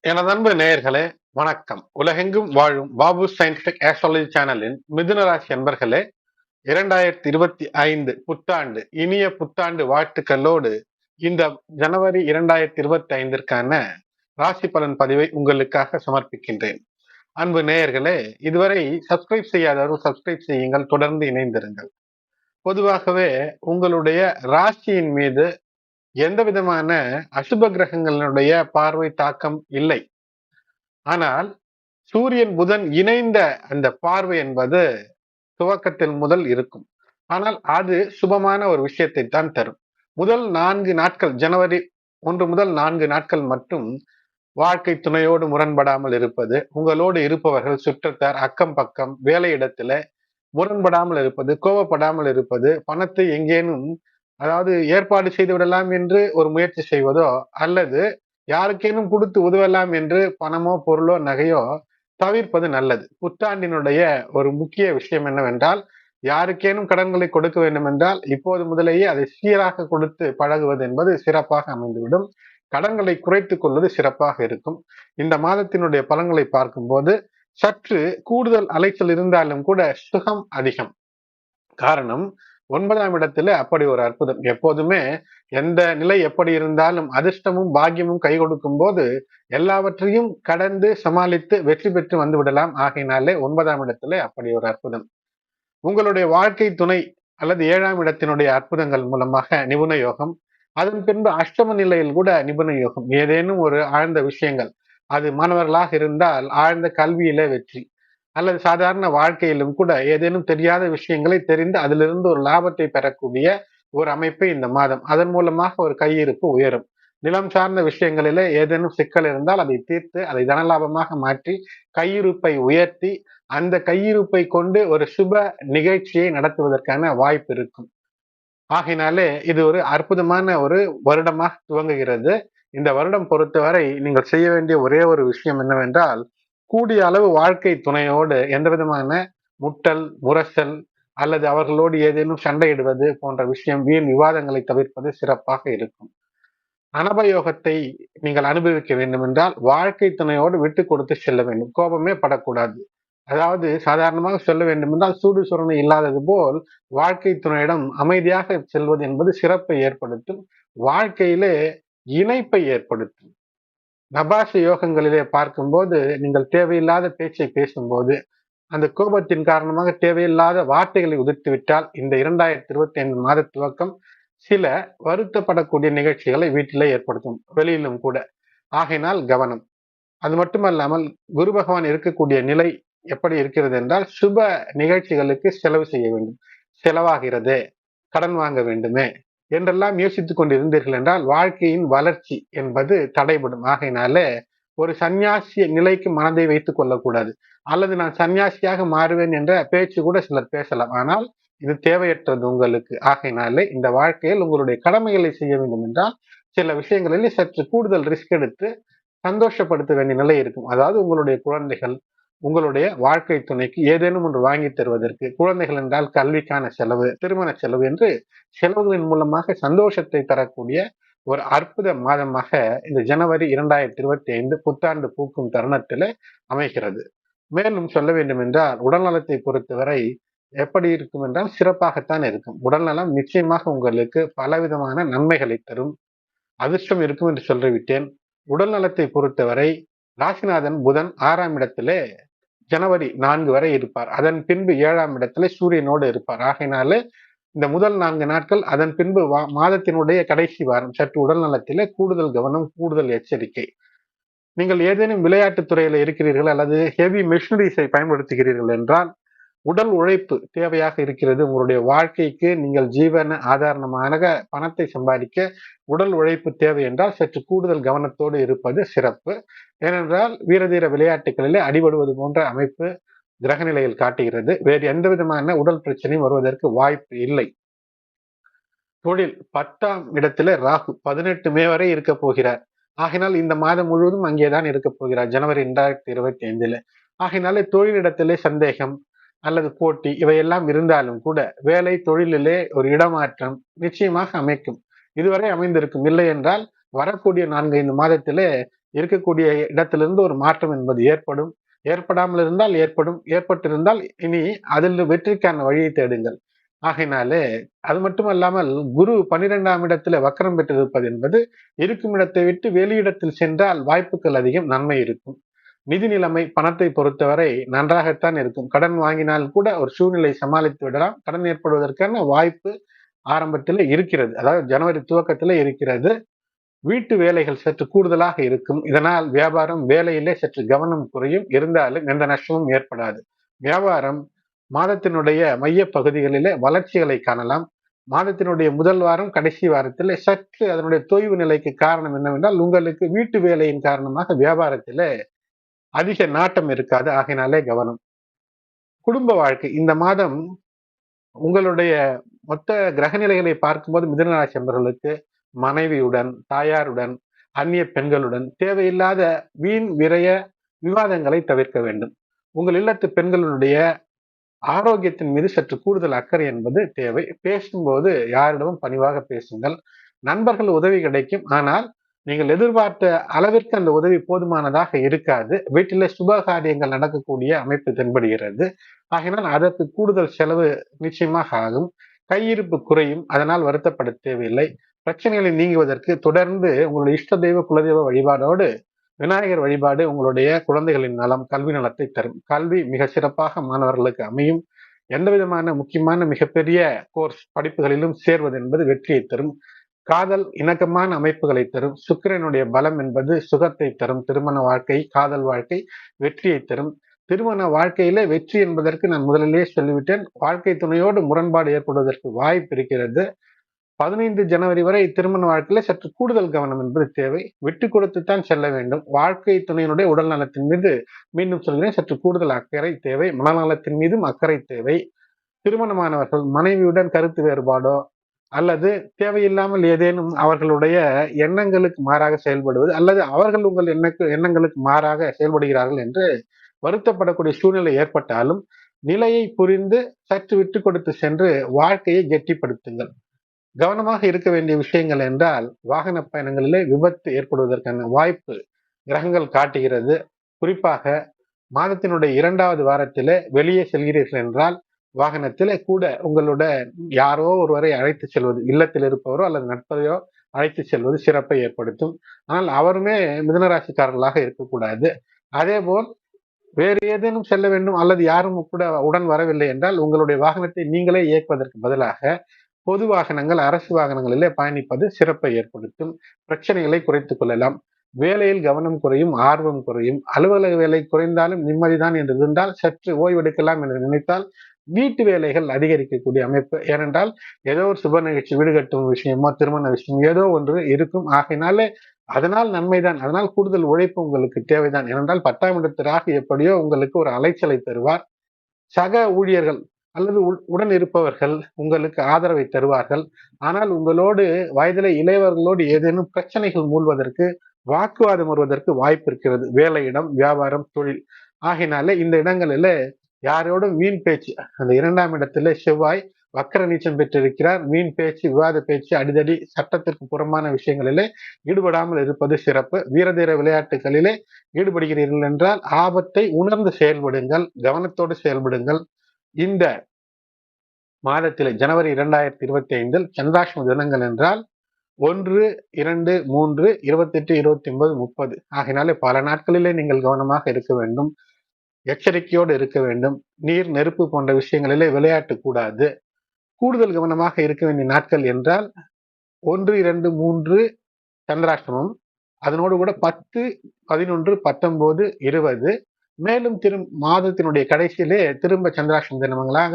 எனது அன்பு நேயர்களே, வணக்கம். உலகெங்கும் வாழும் பாபு சயின்டிபிக் ஆஸ்ட்ராலஜி சேனலின் மிதுன ராசி அன்பர்களே, 2025 புத்தாண்டு இனிய புத்தாண்டு வாழ்த்துக்களோடு இந்த ஜனவரி 2025ற்கான ராசி பலன் பதிவை உங்களுக்காக சமர்ப்பிக்கின்றேன். அன்பு நேயர்களே, இதுவரை சப்ஸ்கிரைப் செய்யாதவர்கள் சப்ஸ்கிரைப் செய்யுங்கள், தொடர்ந்து இணைந்திருங்கள். பொதுவாகவே உங்களுடைய ராசியின் மீது எந்த விதமான அசுப கிரகங்களுடைய பார்வை தாக்கம் இல்லை. ஆனால் சூரியன் புதன் இணைந்த அந்த பார்வை என்பது துவக்கத்தில் முதல் இருக்கும். ஆனால் அது சுபமான ஒரு விஷயத்தை தான் தரும். முதல் 4 நாட்கள், ஜனவரி 1 முதல் 4 நாட்கள் மட்டும் வாழ்க்கை துணையோடு முரண்படாமல் இருப்பது, உங்களோடு இருப்பவர்கள் சுற்றத்தார், அக்கம் பக்கம், வேலையிடத்துல முரண்படாமல் இருப்பது, கோபப்படாமல் இருப்பது, பணத்தை எங்கேனும் ஏற்பாடு செய்து விடலாம் என்று ஒரு முயற்சி செய்வதோ, அல்லது யாருக்கேனும் கொடுத்து உதவலாம் என்று பணமோ பொருளோ நகையோ தவிர்ப்பது நல்லது. புத்தாண்டினுடைய ஒரு முக்கிய விஷயம் என்னவென்றால், யாருக்கேனும் கடன்களை கொடுக்க வேண்டும் என்றால் இப்போது முதலேயே அதை சீராக கொடுத்து பழகுவது என்பது சிறப்பாக அமைந்துவிடும். கடன்களை குறைத்துக் கொள்வது சிறப்பாக இருக்கும். இந்த மாதத்தினுடைய பலன்களை பார்க்கும்போது சற்று கூடுதல் அலைச்சல் இருந்தாலும் கூட சுகம் அதிகம். காரணம், 9ஆம் இடத்துல அப்படி ஒரு அற்புதம். எப்போதுமே எந்த நிலை எப்படி இருந்தாலும் அதிர்ஷ்டமும் பாக்கியமும் கை கொடுக்கும் போது எல்லாவற்றையும் கடந்து சமாளித்து வெற்றி பெற்று வந்து விடலாம். ஆகையினாலே 9ஆம் இடத்துல அப்படி ஒரு அற்புதம். உங்களுடைய வாழ்க்கை துணை அல்லது 7ஆம் இடத்தினுடைய அற்புதங்கள் மூலமாக நிபுண யோகம், அதன் பின்பு அஷ்டம நிலையில் கூட நிபுண யோகம். ஏதேனும் ஒரு ஆழ்ந்த விஷயங்கள், அது மாணவர்களாக இருந்தால் ஆழ்ந்த கல்வியில வெற்றி, அல்லது சாதாரண வாழ்க்கையிலும் கூட ஏதேனும் தெரியாத விஷயங்களை தெரிந்து அதிலிருந்து ஒரு லாபத்தை பெறக்கூடிய ஒரு அமைப்பு இந்த மாதம். அதன் மூலமாக ஒரு கையிருப்பு உயரும். நிலம் சார்ந்த விஷயங்களிலே ஏதேனும் சிக்கல் இருந்தால் அதை தீர்த்து அதை தனலாபமாக மாற்றி கையிருப்பை உயர்த்தி அந்த கையிருப்பை கொண்டு ஒரு சுப நிகழ்ச்சியை நடத்துவதற்கான வாய்ப்பு இருக்கும். ஆகினாலே இது ஒரு அற்புதமான ஒரு வருடமாக துவங்குகிறது. இந்த வருடம் பொறுத்தவரை நீங்கள் செய்ய வேண்டிய ஒரே ஒரு விஷயம் என்னவென்றால், கூடிய அளவு வாழ்க்கை துணையோடு எந்த விதமான முட்டல், முரசல் அல்லது அவர்களோடு ஏதேனும் சண்டையிடுவது போன்ற விஷயம், வீண் விவாதங்களை தவிர்ப்பது சிறப்பாக இருக்கும். அனபயோகத்தை நீங்கள் அனுபவிக்க வேண்டும் என்றால் வாழ்க்கை துணையோடு விட்டு கொடுத்து செல்ல வேண்டும். கோபமே படக்கூடாது. சாதாரணமாக சொல்ல வேண்டும் என்றால் சூடு சுரணை இல்லாதது போல் வாழ்க்கை துணையிடம் அமைதியாக செல்வது என்பது சிறப்பை ஏற்படுத்தும். வாழ்க்கையிலே இணைப்பை ஏற்படுத்தும். நபாச யோகங்களிலே பார்க்கும்போது நீங்கள் தேவையில்லாத பேச்சை பேசும்போது, அந்த கோபத்தின் காரணமாக தேவையில்லாத வார்த்தைகளை உதிர்த்து விட்டால் இந்த 2025 மாத துவக்கம் சில வருத்தப்படக்கூடிய நிகழ்ச்சிகளை வீட்டிலே ஏற்படுத்தும், வெளியிலும் கூட. ஆகையினால் கவனம். அது மட்டுமல்லாமல் குரு பகவான் இருக்கக்கூடிய நிலை எப்படி இருக்கிறது என்றால், சுப நிகழ்ச்சிகளுக்கு செலவு செய்ய வேண்டும். செலவாகிறதே, கடன் வாங்க வேண்டுமே என்றெல்லாம் யோசித்துக் கொண்டிருந்தீர்கள் என்றால் வாழ்க்கையின் வளர்ச்சி என்பது தடைபடும். ஆகையினாலே ஒரு சன்னியாசி நிலைக்கு மனதை வைத்துக் கொள்ளக்கூடாது. அல்லது நான் சன்னியாசியாக மாறுவேன் என்ற பேச்சு கூட சிலர் பேசலாம். ஆனால் இது தேவையற்றது உங்களுக்கு. ஆகையினாலே இந்த வாழ்க்கையில் உங்களுடைய கடமைகளை செய்ய வேண்டும் என்றால் சில விஷயங்களிலே சற்று கூடுதல் ரிஸ்க் எடுத்து சந்தோஷப்படுத்த வேண்டிய நிலை இருக்கும். அதாவது உங்களுடைய குழந்தைகள், உங்களுடைய வாழ்க்கை துணைக்கு ஏதேனும் ஒன்று வாங்கி தருவதற்கு, குழந்தைகள் என்றால் கல்விக்கான செலவு, திருமண செலவு என்று செலவுகளின் மூலமாக சந்தோஷத்தை தரக்கூடிய ஒரு அற்புத மாதமாக இந்த ஜனவரி 2025 புத்தாண்டு பூக்கும் தருணத்திலே அமைகிறது. மேலும் சொல்ல வேண்டும் என்றால், உடல்நலத்தை பொறுத்தவரை எப்படி இருக்கும் என்றால் சிறப்பாகத்தான் இருக்கும். உடல்நலம் நிச்சயமாக உங்களுக்கு பலவிதமான நன்மைகளை தரும். அதிர்ஷ்டம் இருக்கும் என்று சொல்லிவிட்டேன். உடல் நலத்தை பொறுத்தவரை ராசிநாதன் புதன் 6ஆம் இடத்திலே ஜனவரி 4 வரை இருப்பார். அதன் பின்பு 7ஆம் இடத்திலே சூரியனோடு இருப்பார். ஆகையினாலே இந்த முதல் 4 நாட்கள், அதன் பின்பு மாதத்தினுடைய கடைசி வாரம் சற்று உடல் நலத்திலே கூடுதல் கவனம், கூடுதல் எச்சரிக்கை. நீங்கள் ஏதேனும் விளையாட்டுத் துறையில இருக்கிறீர்கள் அல்லது ஹெவி மெஷினரிஸை பயன்படுத்துகிறீர்கள் என்றால் உடல் உழைப்பு தேவையாக இருக்கிறது. உங்களுடைய வாழ்க்கைக்கு நீங்கள் ஜீவன ஆதாரமாக பணத்தை சம்பாதிக்க உடல் உழைப்பு தேவை என்றால் சற்று கூடுதல் கவனத்தோடு இருப்பது சிறப்பு. ஏனென்றால் வீரதீர விளையாட்டுகளிலே அடிபடுவது போன்ற அமைப்பு கிரக நிலையில் காட்டுகிறது. வேறு எந்த விதமான உடல் பிரச்சனையும் வருவதற்கு வாய்ப்பு இல்லை. தொழில் 10ஆம் இடத்துல ராகு 18 மே வரை இருக்க போகிறார். ஆகினால் இந்த மாதம் முழுவதும் அங்கேதான் இருக்க போகிறார், ஜனவரி 2025. ஆகினாலே தொழிலிடத்திலே சந்தேகம் அல்லது போட்டி இவையெல்லாம் இருந்தாலும் கூட வேலை தொழிலிலே ஒரு இடமாற்றம் நிச்சயமாக அமைக்கும். இதுவரை அமைந்திருக்கும். இல்லை என்றால் வரக்கூடிய 4-5 மாதத்திலே இருக்கக்கூடிய இடத்திலிருந்து ஒரு மாற்றம் என்பது ஏற்படும். ஏற்படாமல் இருந்தால் ஏற்படும், ஏற்பட்டிருந்தால் இனி அதில் வெற்றிக்கான வழியை தேடுங்கள். ஆகையினாலே அது மட்டுமல்லாமல் குரு 12ஆம் இடத்துல வக்கரம் பெற்றிருப்பது என்பது இருக்கும் இடத்தை விட்டு வெளியிடத்தில் சென்றால் வாய்ப்புகள் அதிகம், நன்மை இருக்கும். நிதி நிலைமை பணத்தை பொறுத்தவரை நன்றாகத்தான் இருக்கும். கடன் வாங்கினால் கூட ஒரு சூழ்நிலை சமாளித்து விடலாம். கடன் ஏற்படுவதற்கான வாய்ப்பு ஆரம்பத்தில் இருக்கிறது, அதாவது ஜனவரி துவக்கத்தில் இருக்கிறது. வீட்டு வேலைகள் சற்று கூடுதலாக இருக்கும். இதனால் வியாபாரம் வேலையிலே சற்று கவனம் குறையும். இருந்தாலும் எந்த நஷ்டமும் ஏற்படாது. வியாபாரம் மாதத்தினுடைய மைய பகுதிகளிலே வளர்ச்சிகளை காணலாம். மாதத்தினுடைய முதல் வாரம் கடைசி வாரத்தில் சற்று அதனுடைய தொய்வு நிலைக்கு காரணம் என்னவென்றால் உங்களுக்கு வீட்டு வேலையின் காரணமாக வியாபாரத்திலே அதிக நாட்டம் இருக்காது. ஆகையினாலே கவனம். குடும்ப வாழ்க்கை இந்த மாதம் உங்களுடைய மொத்த கிரக நிலைகளை பார்க்கும்போது மிதுனராசி என்பவர்களுக்கு மனைவியுடன், தாயாருடன், அந்நிய பெண்களுடன் தேவையில்லாத வீண் விரய விவாதங்களை தவிர்க்க வேண்டும். உங்கள் இல்லத்து பெண்களுடைய ஆரோக்கியத்தின் மீது சற்று கூடுதல் அக்கறை என்பது தேவை. பேசும்போது யாரிடமும் பணிவாக பேசுங்கள். நண்பர்கள் உதவி கிடைக்கும். ஆனால் நீங்கள் எதிர்பார்த்த அளவிற்கு அந்த உதவி போதுமானதாக இருக்காது. வீட்டிலே சுப காரியங்கள் நடக்கக்கூடிய அமைப்பு தென்படுகிறது. ஆகினால் அதற்கு கூடுதல் செலவு நிச்சயமாக ஆகும். கையிருப்பு குறையும். அதனால் வருத்தப்பட தேவையில்லை. பிரச்சனைகளை நீங்குவதற்கு தொடர்ந்து உங்களுடைய இஷ்ட தெய்வ குலதெய்வ வழிபாடோடு விநாயகர் வழிபாடு உங்களுடைய குழந்தைகளின் நலம், கல்வி நலத்தை தரும். கல்வி மிக சிறப்பாக மாணவர்களுக்கு அமையும். எந்த விதமான முக்கியமான மிகப்பெரிய கோர்ஸ் படிப்புகளிலும் சேர்வது என்பது வெற்றியை தரும். காதல் இணக்கமான அமைப்புகளை தரும். சுக்கிரனுடைய பலம் என்பது சுகத்தை தரும். திருமண வாழ்க்கை, காதல் வாழ்க்கை வெற்றியை தரும். திருமண வாழ்க்கையிலே வெற்றி என்பதற்கு நான் முதலிலேயே சொல்லிவிட்டேன். வாழ்க்கை துணையோடு முரண்பாடு ஏற்படுவதற்கு வாய்ப்பு இருக்கிறது. 15 ஜனவரி வரை திருமண வாழ்க்கையில சற்று கூடுதல் கவனம் என்பது தேவை. விட்டு கொடுத்துத்தான் செல்ல வேண்டும். வாழ்க்கை துணையினுடைய உடல் நலத்தின் மீது மீண்டும் சொல்கிறேன், சற்று கூடுதல் அக்கறை தேவை. மனநலத்தின் மீதும் அக்கறை தேவை. திருமணமானவர்கள் மனைவியுடன் கருத்து வேறுபாடோ அல்லது தேவையில்லாமல் ஏதேனும் அவர்களுடைய எண்ணங்களுக்கு மாறாக செயல்படுவது அல்லது அவர்கள் உங்கள் எண்ணங்களுக்கு மாறாக செயல்படுகிறார்கள் என்று வருத்தப்படக்கூடிய சூழ்நிலை ஏற்பட்டாலும் நிலையை புரிந்து சற்று விட்டு கொடுத்து சென்று வாழ்க்கையை கெட்டிப்படுத்துங்கள். கவனமாக இருக்க வேண்டிய விஷயங்கள் என்றால் வாகன பயணங்களிலே விபத்து ஏற்படுவதற்கான வாய்ப்பு கிரகங்கள் காட்டுகிறது. குறிப்பாக மாதத்தினுடைய 2வது வாரத்திலே வெளியே செல்கிறீர்கள் என்றால் வாகனத்திலே கூட உங்களோட யாரோ ஒருவரை அழைத்து செல்வது, இல்லத்தில் இருப்பவரோ அல்லது நட்பையோ அழைத்து செல்வது சிறப்பை ஏற்படுத்தும். ஆனால் அவருமே மிதுனராசிக்காரர்களாக இருக்கக்கூடாது. அதே போல் வேறு ஏதேனும் செல்ல வேண்டும் அல்லது யாரும் கூட உடன் வரவில்லை என்றால் உங்களுடைய வாகனத்தை நீங்களே இயக்குவதற்கு பதிலாக பொது வாகனங்கள், அரசு வாகனங்களிலே பயணிப்பது சிறப்பை ஏற்படுத்தும். பிரச்சனைகளை குறைத்துக் கொள்ளலாம். வேலையில் கவனம் குறையும், ஆர்வம் குறையும். அலுவலக வேலை குறைந்தாலும் நிம்மதிதான் என்று இருந்தால் சற்று ஓய்வெடுக்கலாம் என்று நினைத்தால் வீட்டு வேலைகள் அதிகரிக்கக்கூடிய அமைப்பு. ஏனென்றால் ஏதோ ஒரு சுப நிகழ்ச்சி, வீடு கட்டும் விஷயமோ திருமண விஷயம் ஏதோ ஒன்று இருக்கும். ஆகையினாலே அதனால் நன்மைதான். அதனால் கூடுதல் உழைப்பு உங்களுக்கு தேவைதான். ஏனென்றால் 10ஆம் இடத்து ராகு எப்படியோ உங்களுக்கு ஒரு அலைச்சலை தருவார். சக ஊழியர்கள் அல்லது உடன் இருப்பவர்கள் உங்களுக்கு ஆதரவை தருவார்கள். ஆனால் உங்களோடு வயதிலே இளையவர்களோடு ஏதேனும் பிரச்சனைகள் மூழ்வதற்கு, வாக்குவாதம் வருவதற்கு வாய்ப்பு இருக்கிறது. வேலையிடம், வியாபாரம், தொழில் ஆகினாலே இந்த இடங்களில யாரோடும் வீண் பேச்சு. அந்த 2ஆம் இடத்திலே செவ்வாய் வக்கர நீச்சம் பெற்றிருக்கிறார். வீண் பேச்சு, விவாத பேச்சு, அடிதடி, சட்டத்திற்கு புறம்பான விஷயங்களிலே ஈடுபடாமல் இருப்பது சிறப்பு. வீரதீர விளையாட்டுகளிலே ஈடுபடுகிறீர்கள் என்றால் ஆபத்தை உணர்ந்து செயல்படுங்கள், கவனத்தோடு செயல்படுங்கள். இந்த மாதத்திலே ஜனவரி 2025 சந்திராஷ்டம தினங்கள் என்றால் 1, 2, 3, 28, 29, 30 ஆகினாலே பல நாட்களிலே நீங்கள் கவனமாக இருக்க வேண்டும். எச்சரிக்கையோடு இருக்க வேண்டும். நீர், நெருப்பு போன்ற விஷயங்களிலே விளையாட்டு கூடாது. கூடுதல் கவனமாக இருக்க வேண்டிய நாட்கள் என்றால் 1, 2, 3 சந்திராஷ்டமம், அதனோடு கூட 10, 11, 19, 20 மேலும் மாதத்தினுடைய கடைசியிலே திரும்ப சந்திராஷ்டம தினங்களாக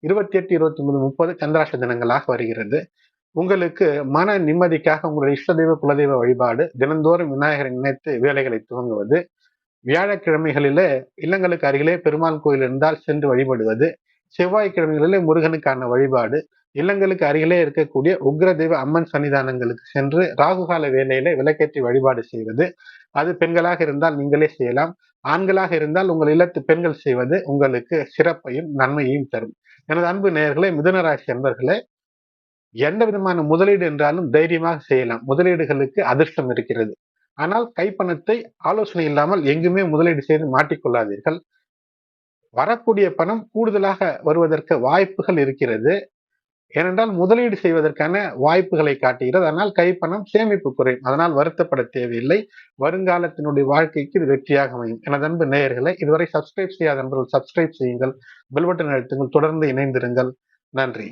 28, 29, 30 சந்திராஷ்டம தினங்களாக வருகிறது. உங்களுக்கு மன நிம்மதிக்காக உங்களுடைய இஷ்ட தெய்வ குலதெய்வ வழிபாடு, தினந்தோறும் விநாயகரை நினைத்து வேலைகளை துவங்குவது, வியாழக்கிழமைகளிலே இல்லங்களுக்கு அருகிலே பெருமாள் கோயில் இருந்தால் சென்று வழிபடுவது, செவ்வாய்க்கிழமைகளிலே முருகனுக்கான வழிபாடு, இல்லங்களுக்கு அருகிலே இருக்கக்கூடிய உக்ர தெய்வ அம்மன் சன்னிதானங்களுக்கு சென்று ராகுகால வேலையில விளக்கேற்றி வழிபாடு செய்வது. அது பெண்களாக இருந்தால் நீங்களே செய்யலாம். ஆண்களாக இருந்தால் உங்கள் இல்லத்து பெண்கள் செய்வது உங்களுக்கு சிறப்பையும் நன்மையையும் தரும். எனது அன்பு நேயர்களே, மிதுனராசி அன்பர்களே, எந்த விதமான முதலீடு என்றாலும் தைரியமாக செய்யலாம். முதலீடுகளுக்கு அதிர்ஷ்டம் இருக்கிறது. ஆனால் கைப்பணத்தை ஆலோசனை இல்லாமல் எங்குமே முதலீடு செய்து மாட்டிக்கொள்ளாதீர்கள். வரக்கூடிய பணம் கூடுதலாக வருவதற்கு வாய்ப்புகள் இருக்கிறது. ஏனென்றால் முதலீடு செய்வதற்கான வாய்ப்புகளை காட்டுகிறது. அதனால் கைப்பணம் சேமிப்பு குறையும். அதனால் வருத்தப்பட தேவையில்லை. வருங்காலத்தினுடைய வாழ்க்கைக்கு இது வெற்றியாக அமையும். எனது அன்பு நேயர்களை இதுவரை சப்ஸ்கிரைப் செய்யாத நண்பர்கள் சப்ஸ்கிரைப் செய்யுங்கள். பெல் பட்டன் அழுத்துங்கள். தொடர்ந்து இணைந்திருங்கள். நன்றி.